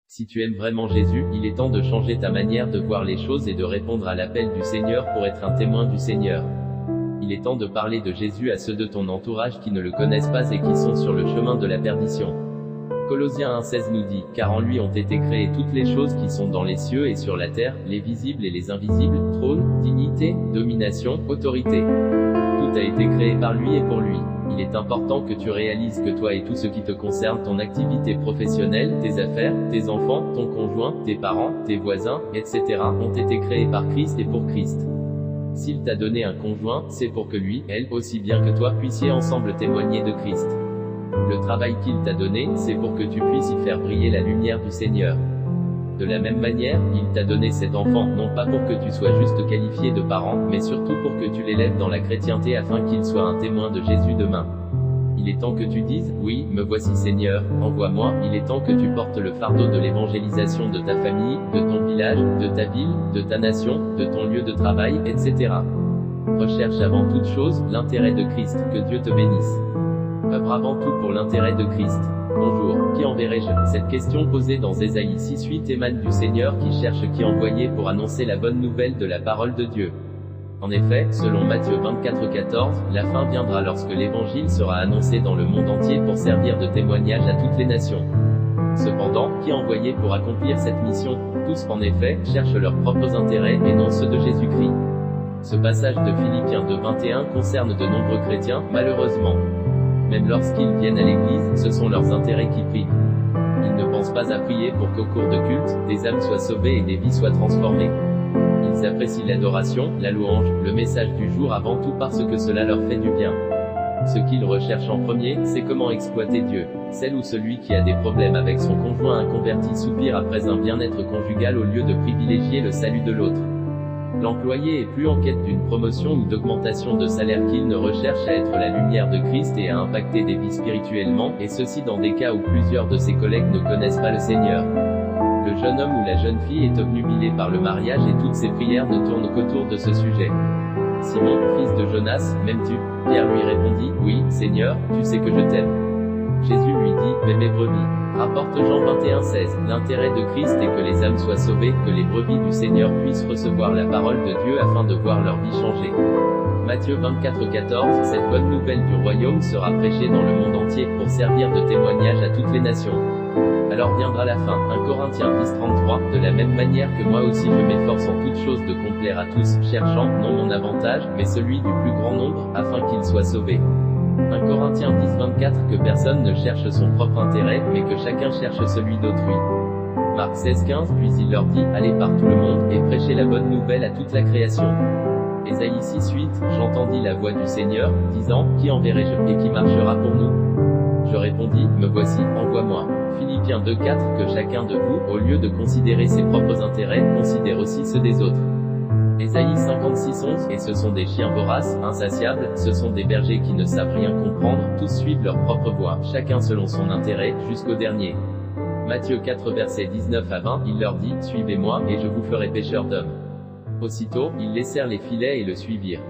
Si tu aimes vraiment Jésus, il est temps de changer ta manière de voir les choses et de répondre à l'appel du Seigneur pour être un témoin du Seigneur. Il est temps de parler de Jésus à ceux de ton entourage qui ne le connaissent pas et qui sont sur le chemin de la perdition. Colossiens 1,16 nous dit, car en lui ont été créées toutes les choses qui sont dans les cieux et sur la terre, les visibles et les invisibles, trône, dignité, domination, autorité. Tout a été créé par lui et pour lui. Il est important que tu réalises que toi et tout ce qui te concerne, ton activité professionnelle, tes affaires, tes enfants, ton conjoint, tes parents, tes voisins, etc., ont été créés par Christ et pour Christ. S'il t'a donné un conjoint, c'est pour que lui, elle, aussi bien que toi puissiez ensemble témoigner de Christ. Le travail qu'il t'a donné, c'est pour que tu puisses y faire briller la lumière du Seigneur. De la même manière, il t'a donné cet enfant, non pas pour que tu sois juste qualifié de parent, mais surtout pour que tu l'élèves dans la chrétienté afin qu'il soit un témoin de Jésus demain. Il est temps que tu dises, oui, me voici Seigneur, envoie-moi. Il est temps que tu portes le fardeau de l'évangélisation de ta famille, de ton village, de ta ville, de ta nation, de ton lieu de travail, etc. Recherche avant toute chose l'intérêt de Christ, que Dieu te bénisse. Œuvre avant tout pour l'intérêt de Christ. Bonjour, qui enverrai-je? Cette question posée dans Ésaïe 6:8 émane du Seigneur qui cherche qui envoyer pour annoncer la bonne nouvelle de la parole de Dieu. En effet, selon Matthieu 24:14, la fin viendra lorsque l'évangile sera annoncé dans le monde entier pour servir de témoignage à toutes les nations. Cependant, qui envoyer pour accomplir cette mission? Tous, en effet, cherchent leurs propres intérêts et non ceux de Jésus-Christ. Ce passage de Philippiens 2:21 concerne de nombreux chrétiens, malheureusement. Même lorsqu'ils viennent à l'église, ce sont leurs intérêts qui priment. Ils ne pensent pas à prier pour qu'au cours de culte, des âmes soient sauvées et des vies soient transformées. Ils apprécient l'adoration, la louange, le message du jour avant tout parce que cela leur fait du bien. Ce qu'ils recherchent en premier, c'est comment exploiter Dieu. Celle ou celui qui a des problèmes avec son conjoint inconverti soupire après un bien-être conjugal au lieu de privilégier le salut de l'autre. L'employé est plus en quête d'une promotion ou d'augmentation de salaire qu'il ne recherche à être la lumière de Christ et à impacter des vies spirituellement, et ceci dans des cas où plusieurs de ses collègues ne connaissent pas le Seigneur. Le jeune homme ou la jeune fille est obnubilé par le mariage et toutes ses prières ne tournent qu'autour de ce sujet. Simon, fils de Jonas, m'aimes-tu? Pierre lui répondit, oui, Seigneur, tu sais que je t'aime. Jésus lui dit, mais mes brebis. Rapporte Jean 21:16. L'intérêt de Christ est que les âmes soient sauvées, que les brebis du Seigneur puissent recevoir la parole de Dieu afin de voir leur vie changer. Matthieu 24:14. Cette bonne nouvelle du royaume sera prêchée dans le monde entier, pour servir de témoignage à toutes les nations. Alors viendra la fin. 1 Corinthiens 10:33. De la même manière que moi aussi je m'efforce en toutes choses de complaire à tous, cherchant, non mon avantage, mais celui du plus grand nombre, afin qu'ils soient sauvés. 1 Corinthiens 10:24. Que personne ne cherche son propre intérêt, mais que chacun cherche celui d'autrui. Marc 16:15. Puis il leur dit, allez par tout le monde, et prêchez la bonne nouvelle à toute la création. Ésaïe 6:8. J'entendis la voix du Seigneur, disant, qui enverrai-je, et qui marchera pour nous? Je répondis, me voici, envoie-moi. Philippiens 2:4. Que chacun de vous, au lieu de considérer ses propres intérêts, considère aussi ceux des autres. Ésaïe 56:11. Et ce sont des chiens voraces, insatiables, ce sont des bergers qui ne savent rien comprendre, tous suivent leur propre voie, chacun selon son intérêt, jusqu'au dernier. Matthieu 4 versets 19 à 20, il leur dit, suivez-moi, et je vous ferai pêcheurs d'hommes. Aussitôt, ils laissèrent les filets et le suivirent.